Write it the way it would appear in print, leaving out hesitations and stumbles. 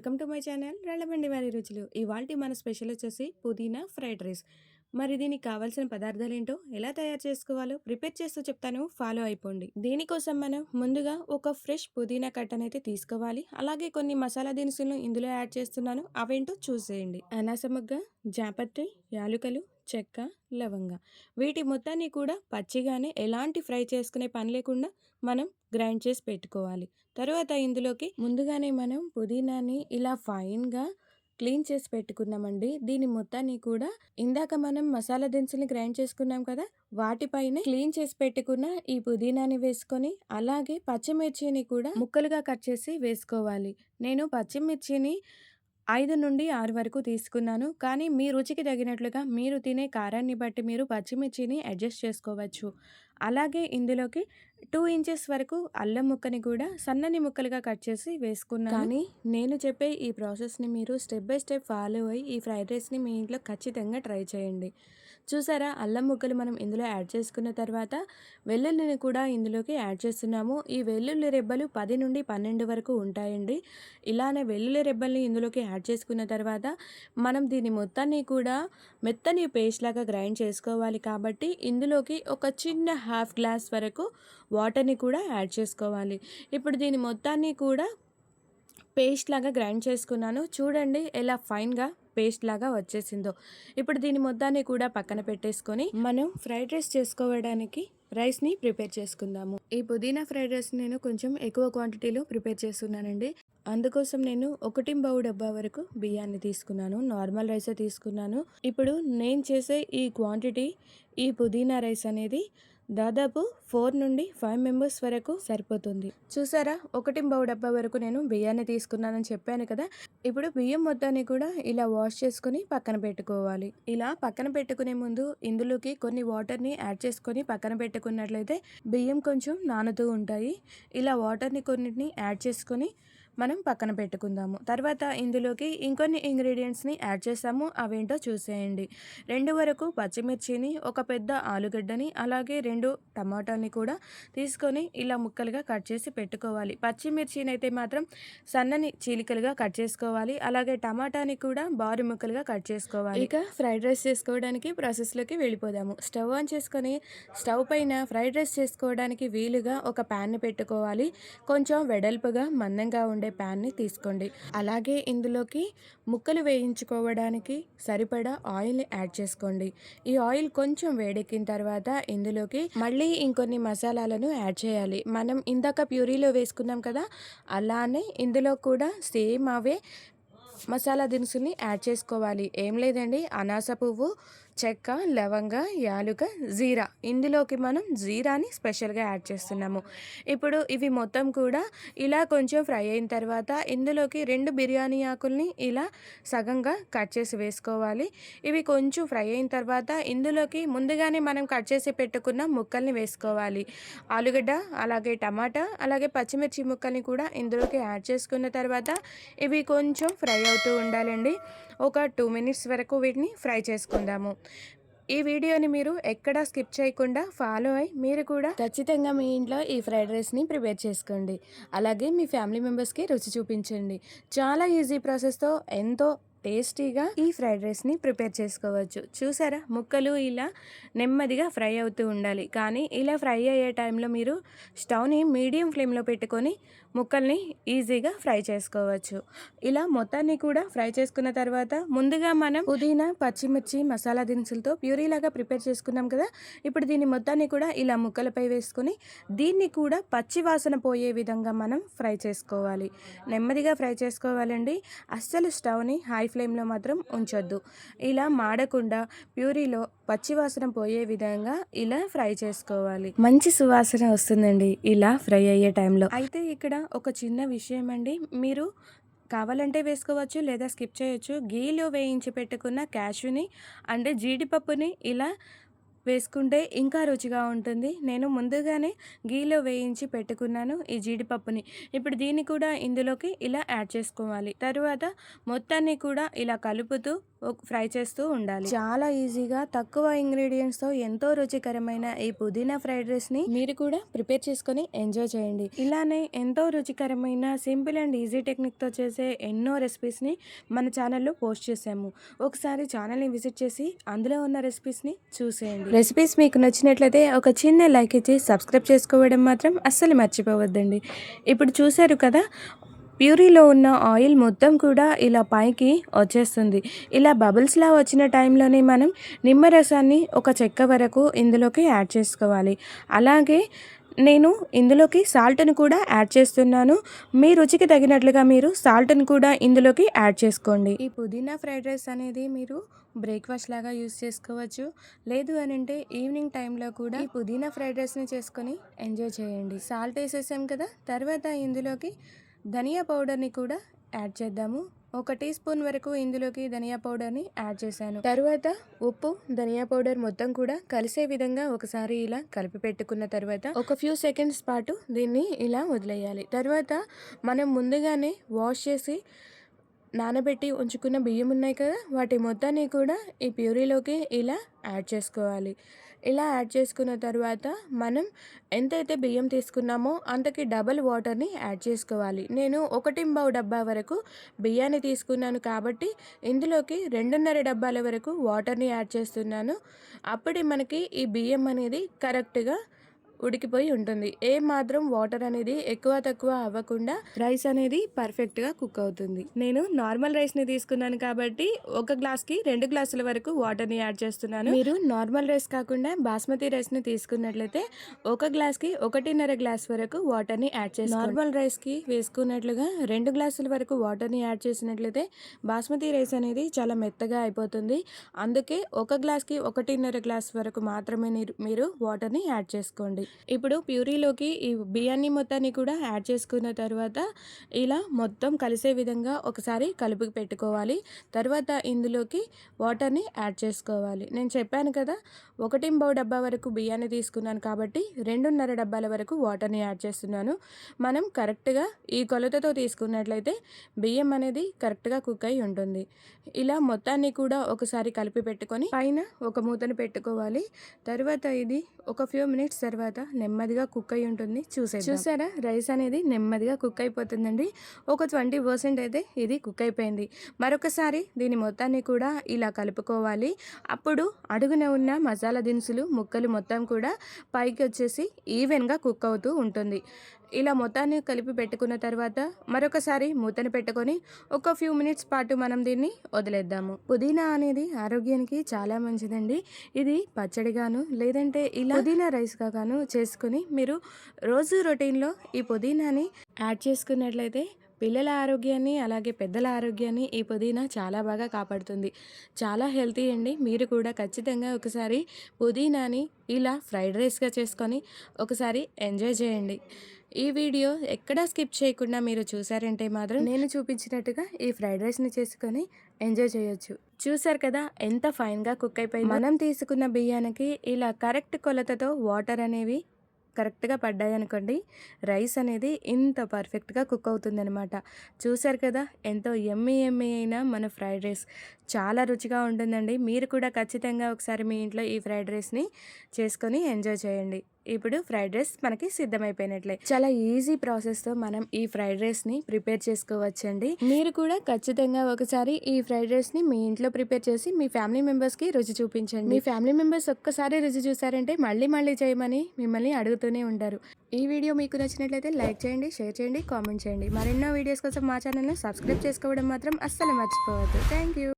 Welcome to my channel రాళ్ళబండి వారి రుచులు. ఇవాల్టి మన స్పెషల్ వచ్చేసి పుదీనా ఫ్రైడ్ రైస్. మరి దీనికి కావాల్సిన పదార్థాలు ఏంటో ఎలా తయారు చేసుకోవాలో ప్రిపేర్ చేస్తూ చెప్తాను, ఫాలో అయిపోండి. దీనికోసం మనం ముందుగా ఒక ఫ్రెష్ పుదీనా కట్టను అయితే తీసుకోవాలి. అలాగే కొన్ని మసాలా దినుసులను ఇందులో యాడ్ చేస్తున్నాను, అవేంటో చూసేయండి. అనాసమగ్గ, జాపత్రి, యాలుకలు, చెక్క, లవంగ, వీటి మొత్తాన్ని కూడా పచ్చిగానే ఎలాంటి ఫ్రై చేసుకునే పని లేకుండా మనం గ్రైండ్ చేసి పెట్టుకోవాలి. తర్వాత ఇందులోకి ముందుగానే మనం పుదీనాని ఇలా ఫైన్గా క్లీన్ చేసి పెట్టుకున్నామండి. దీని మొత్తాన్ని కూడా ఇందాక మనం మసాలా దినుసుల్ని గ్రైండ్ చేసుకున్నాం కదా, వాటిపైనే క్లీన్ చేసి పెట్టుకున్న ఈ పుదీనాని వేసుకొని అలాగే పచ్చిమిర్చిని కూడా ముక్కలుగా కట్ చేసి వేసుకోవాలి. నేను పచ్చిమిర్చిని 5 నుండి 6 వరకు తీసుకున్నాను. కానీ మీ రుచికి తగినట్లుగా మీరు తినే కారాన్ని బట్టి మీరు పచ్చిమిర్చిని అడ్జస్ట్ చేసుకోవచ్చు. అలాగే ఇందులోకి 2 ఇంచెస్ వరకు అల్లం ముక్కని కూడా సన్నని ముక్కలుగా కట్ చేసి వేసుకున్నాను. కానీ నేను చెప్పే ఈ ప్రాసెస్ని మీరు స్టెప్ బై స్టెప్ ఫాలో అయ్యి ఈ ఫ్రైడ్ రైస్ని మీ ఇంట్లో ఖచ్చితంగా ట్రై చేయండి. చూసారా, అల్లం ముక్కలు మనం ఇందులో యాడ్ చేసుకున్న తర్వాత వెల్లుల్లిని కూడా ఇందులోకి యాడ్ చేస్తున్నాము. ఈ వెల్లుల్లి రెబ్బలు 10 నుండి 12 వరకు ఉంటాయండి. ఇలానే వెల్లుల్లి రెబ్బల్ని ఇందులోకి యాడ్ చేసుకున్న తర్వాత మనం దీని మొత్తాన్ని కూడా మెత్తని పేస్ట్ లాగా గ్రైండ్ చేసుకోవాలి. కాబట్టి ఇందులోకి ఒక చిన్న హాఫ్ గ్లాస్ వరకు వాటర్ని కూడా యాడ్ చేసుకోవాలి. ఇప్పుడు దీని మొత్తాన్ని కూడా పేస్ట్ లాగా గ్రైండ్ చేసుకున్నాను. చూడండి ఎలా ఫైన్గా పేస్ట్ లాగా వచ్చేసిందో. ఇప్పుడు దీని మొత్తాన్ని కూడా పక్కన పెట్టేసుకొని మనం ఫ్రైడ్ రైస్ చేసుకోవడానికి రైస్ని ప్రిపేర్ చేసుకుందాము. ఈ పుదీనా ఫ్రైడ్ రైస్ నేను కొంచెం ఎక్కువ క్వాంటిటీలో ప్రిపేర్ చేస్తున్నానండి. అందుకోసం నేను 1 డబ్బా వరకు బియ్యాన్ని తీసుకున్నాను. నార్మల్ రైసే తీసుకున్నాను. ఇప్పుడు నేను చేసే ఈ క్వాంటిటీ ఈ పుదీనా రైస్ అనేది దాదాపు 4 నుండి 5 మెంబర్స్ వరకు సరిపోతుంది. చూసారా, 1 డబ్బా వరకు నేను బియ్యాన్ని తీసుకున్నానని చెప్పాను కదా. ఇప్పుడు బియ్యం మొత్తాన్ని కూడా ఇలా వాష్ చేసుకుని పక్కన పెట్టుకోవాలి. ఇలా పక్కన పెట్టుకునే ముందు ఇందులోకి కొన్ని వాటర్ని యాడ్ చేసుకొని పక్కన పెట్టుకున్నట్లయితే బియ్యం కొంచెం నానుతూ ఉంటాయి. ఇలా వాటర్ని కొన్నిటిని యాడ్ చేసుకొని మనం పక్కన పెట్టుకుందాము. తర్వాత ఇందులోకి ఇంకొన్ని ఇంగ్రీడియంట్స్ని యాడ్ చేస్తాము, అవేంటో చూసేయండి. 2 వరకు పచ్చిమిర్చిని, ఒక పెద్ద ఆలుగడ్డని, అలాగే 2 టమాటాని కూడా తీసుకొని ఇలా ముక్కలుగా కట్ చేసి పెట్టుకోవాలి. పచ్చిమిర్చిని అయితే మాత్రం సన్నని చీలికలుగా కట్ చేసుకోవాలి. అలాగే టమాటాని కూడా బారు ముక్కలుగా కట్ చేసుకోవాలి. ఇక ఫ్రైడ్ రైస్ చేసుకోవడానికి ప్రాసెస్లోకి వెళ్ళిపోదాము. స్టవ్ ఆన్ చేసుకొని స్టవ్ పైన ఫ్రైడ్ రైస్ చేసుకోవడానికి వీలుగా ఒక ప్యాన్ని పెట్టుకోవాలి. కొంచెం వెడల్పుగా మందంగా ఉండే ప్యాన్ని తీసుకోండి. అలాగే ఇందులోకి ముక్కలు వేయించుకోవడానికి సరిపడా ఆయిల్ని యాడ్ చేసుకోండి. ఈ ఆయిల్ కొంచెం వేడెక్కిన తర్వాత ఇందులోకి మళ్ళీ ఇంకొన్ని మసాలాలను యాడ్ చేయాలి. మనం ఇందాక ప్యూరీలో వేసుకున్నాం కదా, అలానే ఇందులో కూడా సేమ్ అవే మసాలా దినుసుల్ని యాడ్ చేసుకోవాలి. ఏం లేదండి, అనాస పువ్వు, చెక్క, లవంగ, యాలుక, జీరా. ఇందులోకి మనం జీరాని స్పెషల్గా యాడ్ చేస్తున్నాము. ఇప్పుడు ఇవి మొత్తం కూడా ఇలా కొంచెం ఫ్రై అయిన తర్వాత ఇందులోకి 2 బిర్యానీ ఆకుల్ని ఇలా సగంగా కట్ చేసి వేసుకోవాలి. ఇవి కొంచెం ఫ్రై అయిన తర్వాత ఇందులోకి ముందుగానే మనం కట్ చేసి పెట్టుకున్న ముక్కల్ని వేసుకోవాలి. ఆలుగడ్డ, అలాగే టమాటా, అలాగే పచ్చిమిర్చి ముక్కల్ని కూడా ఇందులోకి యాడ్ చేసుకున్న తర్వాత ఇవి కొంచెం ఫ్రై అవుతూ ఉండాలండి. ఒక 2 మినిట్స్ వరకు వీటిని ఫ్రై చేసుకుందాము. ఈ వీడియోని మీరు ఎక్కడా స్కిప్ చేయకుండా ఫాలో అయ్యి మీరు కూడా ఖచ్చితంగా మీ ఇంట్లో ఈ ఫ్రైడ్ రైస్ని ప్రిపేర్ చేసుకోండి. అలాగే మీ ఫ్యామిలీ మెంబర్స్కి రుచి చూపించండి. చాలా ఈజీ ప్రాసెస్తో ఎంతో టేస్టీగా ఈ ఫ్రైడ్ రైస్ని ప్రిపేర్ చేసుకోవచ్చు. చూసారా, ముక్కలు ఇలా నెమ్మదిగా ఫ్రై అవుతూ ఉండాలి. కానీ ఇలా ఫ్రై అయ్యే టైంలో మీరు స్టవ్ని మీడియం ఫ్లేమ్లో పెట్టుకొని ముక్కల్ని ఈజీగా ఫ్రై చేసుకోవచ్చు. ఇలా మొత్తాన్ని కూడా ఫ్రై చేసుకున్న తర్వాత ముందుగా మనం పుదీనా, పచ్చిమిర్చి, మసాలా దినుసులతో ప్యూరీలాగా ప్రిపేర్ చేసుకున్నాం కదా. ఇప్పుడు దీన్ని మొత్తాన్ని కూడా ఇలా ముక్కలపై వేసుకొని దీన్ని కూడా పచ్చి వాసన పోయే విధంగా మనం ఫ్రై చేసుకోవాలి. నెమ్మదిగా ఫ్రై చేసుకోవాలండి. అస్సలు స్టవ్ని హై ఫ్లేమ్లో మాత్రం ఉంచొద్దు. ఇలా మాడకుండా ప్యూరీలో పచ్చివాసన పోయే విధంగా ఇలా ఫ్రై చేసుకోవాలి. మంచి సువాసన వస్తుందండి ఇలా ఫ్రై అయ్యే టైంలో. అయితే ఇక్కడ ఒక చిన్న విషయం అండి, మీరు కావాలంటే వేసుకోవచ్చు లేదా స్కిప్ చేయొచ్చు. గీలో వేయించి పెట్టుకున్న క్యాష్యూని అంటే జీడిపప్పుని ఇలా వేసుకుంటే ఇంకా రుచిగా ఉంటుంది. నేను ముందుగానే గీలో వేయించి పెట్టుకున్నాను ఈ జీడిపప్పుని. ఇప్పుడు దీన్ని కూడా ఇందులోకి ఇలా యాడ్ చేసుకోవాలి. తరువాత మొత్తాన్ని కూడా ఇలా కలుపుతూ ఫ్రై చేస్తూ ఉండాలి. చాలా ఈజీగా తక్కువ ఇంగ్రీడియంట్స్తో ఎంతో రుచికరమైన ఈ పుదీనా ఫ్రైడ్ రైస్ని మీరు కూడా ప్రిపేర్ చేసుకొని ఎంజాయ్ చేయండి. ఇలానే ఎంతో రుచికరమైన సింపుల్ అండ్ ఈజీ టెక్నిక్తో చేసే ఎన్నో రెసిపీస్ని మన ఛానల్లో పోస్ట్ చేసాము. ఒకసారి ఛానల్ని విజిట్ చేసి అందులో ఉన్న రెసిపీస్ని చూసేయండి. రెసిపీస్ మీకు నచ్చినట్లయితే ఒక చిన్న లైక్ ఇచ్చి సబ్స్క్రైబ్ చేసుకోవడం మాత్రం అస్సలు మర్చిపోవద్దండి. ఇప్పుడు చూశారు కదా, ప్యూరీలో ఉన్న ఆయిల్ మొత్తం కూడా ఇలా పైకి వచ్చేస్తుంది. ఇలా బబుల్స్లా వచ్చిన టైంలోనే మనం నిమ్మరసాన్ని ఒక చెక్క వరకు ఇందులోకి యాడ్ చేసుకోవాలి. అలాగే నేను ఇందులోకి సాల్ట్ని కూడా యాడ్ చేస్తున్నాను. మీ రుచికి తగినట్లుగా మీరు సాల్ట్ని కూడా ఇందులోకి యాడ్ చేసుకోండి. ఈ పుదీనా ఫ్రైడ్ రైస్ అనేది మీరు బ్రేక్ఫాస్ట్ లాగా యూస్ చేసుకోవచ్చు. లేదు అని అంటే ఈవినింగ్ టైంలో కూడా ఈ పుదీనా ఫ్రైడ్ రైస్ని చేసుకొని ఎంజాయ్ చేయండి. సాల్ట్ వేసేసాం కదా, తర్వాత ఇందులోకి ధనియా పౌడర్ని కూడా యాడ్ చేద్దాము. 1 టీ స్పూన్ వరకు ఇందులోకి ధనియా పౌడర్ని యాడ్ చేశాను. తర్వాత ఉప్పు, ధనియా పౌడర్ మొత్తం కూడా కలిసే విధంగా ఒకసారి ఇలా కలిపి పెట్టుకున్న తర్వాత ఒక ఫ్యూ సెకండ్స్ పాటు దీన్ని ఇలా వదిలేయాలి. తర్వాత మనం ముందుగానే వాష్ చేసి నానబెట్టి ఉంచుకున్న బియ్యం ఉన్నాయి కదా, వాటి మొత్తాన్ని కూడా ఈ ప్యూరీలోకి ఇలా యాడ్ చేసుకోవాలి. ఇలా యాడ్ చేసుకున్న తర్వాత మనం ఎంతైతే బియ్యం తీసుకున్నామో అంతకి డబల్ వాటర్ని యాడ్ చేసుకోవాలి. నేను 1.5 డబ్బా వరకు బియ్యాన్ని తీసుకున్నాను కాబట్టి ఇందులోకి 2.5 డబ్బాల వరకు వాటర్ని యాడ్ చేస్తున్నాను. అప్పుడే మనకి ఈ బియ్యం అనేది కరెక్ట్గా ఉడికిపోయి ఉంటుంది. ఏ మాత్రం వాటర్ అనేది ఎక్కువ తక్కువ అవ్వకుండా రైస్ అనేది పర్ఫెక్ట్గా కుక్ అవుతుంది. నేను నార్మల్ రైస్ని తీసుకున్నాను కాబట్టి 1 గ్లాస్కి 2 గ్లాసుల వరకు వాటర్ని యాడ్ చేస్తున్నాను. మీరు నార్మల్ రైస్ కాకుండా బాస్మతి రైస్ని తీసుకున్నట్లయితే 1 గ్లాస్కి 1.5 గ్లాస్ వరకు వాటర్ని యాడ్ చేసి, నార్మల్ రైస్కి వేసుకున్నట్లుగా 2 గ్లాసుల వరకు వాటర్ని యాడ్ చేసినట్లయితే బాస్మతి రైస్ అనేది చాలా మెత్తగా అయిపోతుంది. అందుకే 1 గ్లాస్కి 1.5 గ్లాస్ వరకు మాత్రమే మీరు వాటర్ని యాడ్ చేసుకోండి. ఇప్పుడు ప్యూరీలోకి ఈ బియ్యాన్ని మొత్తాన్ని కూడా యాడ్ చేసుకున్న తర్వాత ఇలా మొత్తం కలిసే విధంగా ఒకసారి కలిపి పెట్టుకోవాలి. తర్వాత ఇందులోకి వాటర్ని యాడ్ చేసుకోవాలి. నేను చెప్పాను కదా, 1.5 డబ్బా వరకు బియ్యాన్ని తీసుకున్నాను కాబట్టి 2.5 డబ్బాల వరకు వాటర్ని యాడ్ చేస్తున్నాను. మనం కరెక్ట్గా ఈ కొలతతో తీసుకున్నట్లయితే బియ్యం అనేది కరెక్ట్గా కుక్ అయి ఉంటుంది. ఇలా మొత్తాన్ని కూడా ఒకసారి కలిపి పెట్టుకొని పైన ఒక మూతను పెట్టుకోవాలి. తర్వాత ఇది ఒక ఫ్యూ మినిట్స్ తర్వాత నెమ్మదిగా కుక్ అయి ఉంటుంది. చూసారా, రైస్ అనేది నెమ్మదిగా కుక్ అయిపోతుందండి. ఒక 20% అయితే ఇది కుక్ అయిపోయింది. మరొకసారి దీని మొత్తాన్ని కూడా ఇలా కలుపుకోవాలి. అప్పుడు అడుగున ఉన్న మసాలా దినుసులు ముక్కలు మొత్తం కూడా పైకి వచ్చేసి ఈవెన్గా కుక్ అవుతూ ఉంటుంది. ఇలా మొత్తాన్ని కలిపి పెట్టుకున్న తర్వాత మరొకసారి మూతను పెట్టుకొని ఒక ఫ్యూ మినిట్స్ పాటు మనం దీన్ని వదిలేద్దాము. పుదీనా అనేది ఆరోగ్యానికి చాలా మంచిదండి. ఇది పచ్చడిగాను లేదంటే ఇలా పుదీనా రైస్గా గాను చేసుకుని మీరు రోజు రొటీన్లో ఈ పుదీనాని యాడ్ చేసుకున్నట్లయితే పిల్లల ఆరోగ్యాన్ని అలాగే పెద్దల ఆరోగ్యాన్ని ఈ పుదీనా చాలా బాగా కాపాడుతుంది. చాలా హెల్తీ అండి. మీరు కూడా ఖచ్చితంగా ఒకసారి పుదీనాని ఇలా ఫ్రైడ్ రైస్గా చేసుకొని ఒకసారి ఎంజాయ్ చేయండి. ఈ వీడియో ఎక్కడా స్కిప్ చేయకుండా మీరు చూసారంటే మాత్రం నేను చూపించినట్టుగా ఈ ఫ్రైడ్ రైస్ని చేసుకొని ఎంజాయ్ చేయొచ్చు. చూసారు కదా ఎంత ఫైన్గా కుక్ అయిపోయింది. మనం తీసుకున్న బియ్యానికి ఇలా కరెక్ట్ కొలతతో వాటర్ అనేవి కరెక్ట్గా పడ్డాయి అనుకోండి, రైస్ అనేది ఇంత పర్ఫెక్ట్గా కుక్ అవుతుందనమాట. చూసారు కదా, ఎంతో ఎమ్మీ అయిన మన ఫ్రైడ్ రైస్ చాలా రుచిగా ఉంటుందండి. మీరు కూడా ఖచ్చితంగా ఒకసారి మీ ఇంట్లో ఈ ఫ్రైడ్ రైస్ని చేసుకొని ఎంజాయ్ చేయండి. ఇప్పుడు ఫ్రైడ్ రైస్ మనకి సిద్ధమైపోయినట్లే. చాలా ఈజీ ప్రాసెస్తో మనం ఈ ఫ్రైడ్ రైస్ని ప్రిపేర్ చేసుకోవచ్చండి. మీరు కూడా ఖచ్చితంగా ఒకసారి ఈ ఫ్రైడ్ రైస్ని మీ ఇంట్లో ప్రిపేర్ చేసి మీ ఫ్యామిలీ మెంబర్స్కి రుచి చూపించండి. మీ ఫ్యామిలీ మెంబర్స్ ఒక్కసారి రుచి చూసారంటే మళ్ళీ చేయమని మిమ్మల్ని అడుగుతూనే ఉంటారు. ఈ వీడియో మీకు నచ్చినట్లయితే లైక్ చేయండి, షేర్ చేయండి, కామెంట్ చేయండి. మరెన్నో వీడియోస్ కోసం మా ఛానల్ని సబ్స్క్రైబ్ చేసుకోవడం మాత్రం అస్సలు మర్చిపోవద్దు. Thank you.